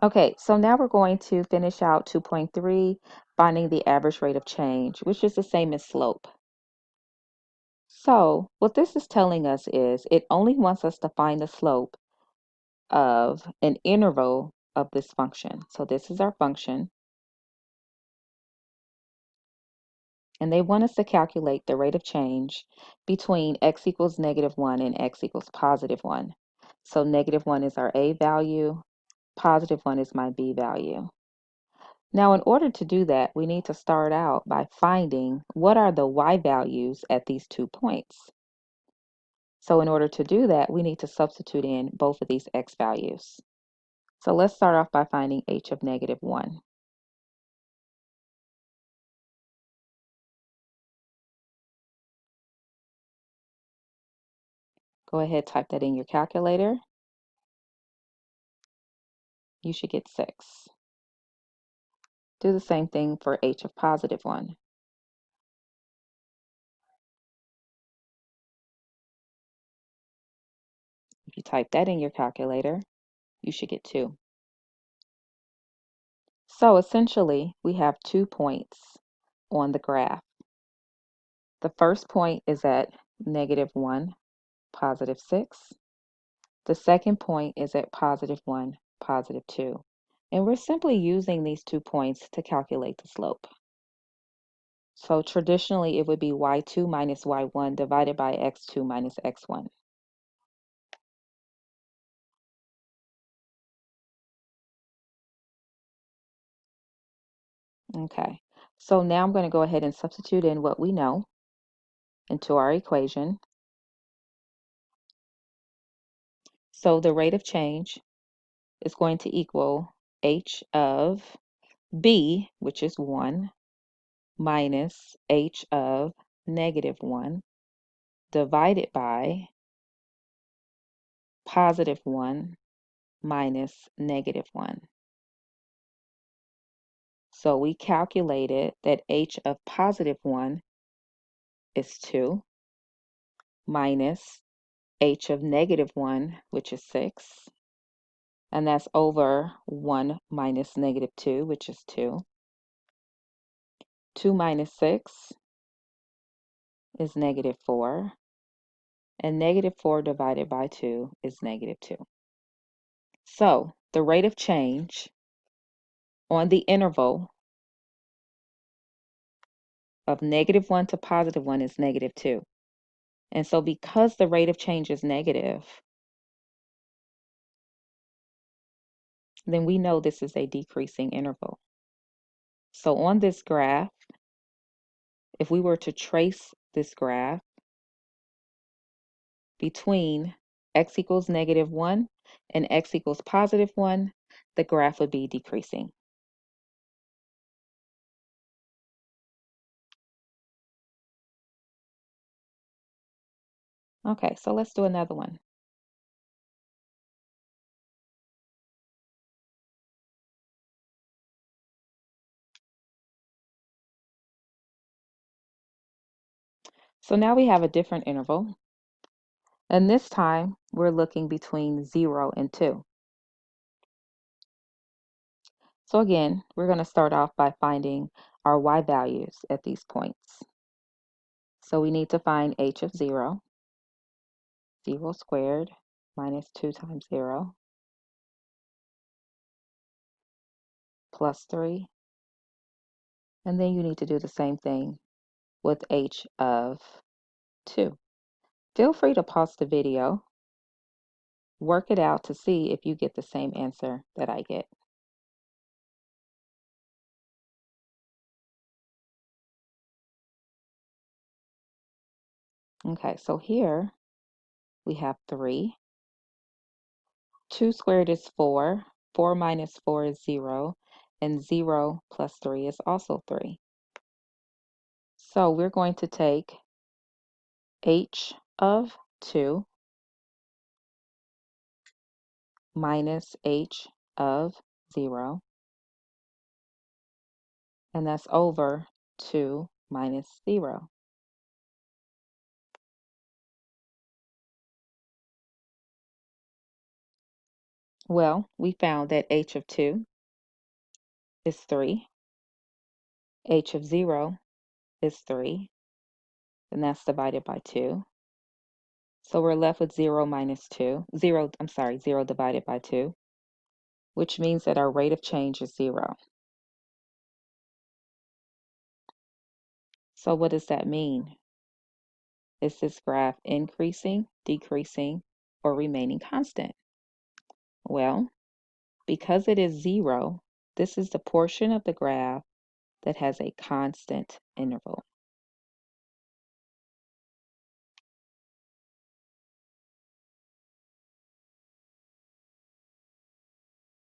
Okay, so now we're going to finish out 2.3, finding the average rate of change, which is the same as slope. So what this is telling us is it only wants us to find the slope of an interval of this function. So this is our function, and they want us to calculate the rate of change between x equals -1 and x equals +1. So -1 is our a value, +1 is my b value. Now, in order to do that, we need to start out by finding what are the y values at these 2 points. So in order to do that, we need to substitute in both of these x values. So let's start off by finding h of -1. Go ahead, type that in your calculator. You should get 6. Do the same thing for h of +1. If you type that in your calculator, you should get 2. So essentially, we have 2 points on the graph. The first point is at -1, +6. The second point is at +1, +2. And we're simply using these 2 points to calculate the slope. So traditionally, it would be y2 minus y1 divided by x2 minus x1. Okay, so now I'm going to go ahead and substitute in what we know into our equation. So the rate of change is going to equal h of b, which is 1, minus h of -1 divided by +1 minus -1. So we calculated that h of +1 is 2 minus h of -1, which is 6. And that's over 1 minus -2, which is 2. 2 minus 6 is -4. And -4 divided by 2 is -2. So the rate of change on the interval of -1 to +1 is -2. And so because the rate of change is negative, then we know this is a decreasing interval. So on this graph, if we were to trace this graph between x equals -1 and x equals +1, the graph would be decreasing. Okay, so let's do another one. So now we have a different interval. And this time we're looking between 0 and 2. So again, we're going to start off by finding our y values at these points. So we need to find h of 0, 0 squared minus 2 times 0, plus 3. And then you need to do the same thing with h of 2. Feel free to pause the video, work it out to see if you get the same answer that I get. Okay, so here we have 3. 2 squared is 4. 4 minus 4 is 0. And 0 plus 3 is also 3. So we're going to take h of 2 minus h of 0. And that's over 2 minus 0. Well, we found that h of 2 is 3, h of 0 is 3, and that's divided by 2. So we're left with 0 minus 2. 0 divided by 2, which means that our rate of change is 0. So what does that mean? Is this graph increasing, decreasing, or remaining constant? Well, because it is 0, this is the portion of the graph that has a constant interval.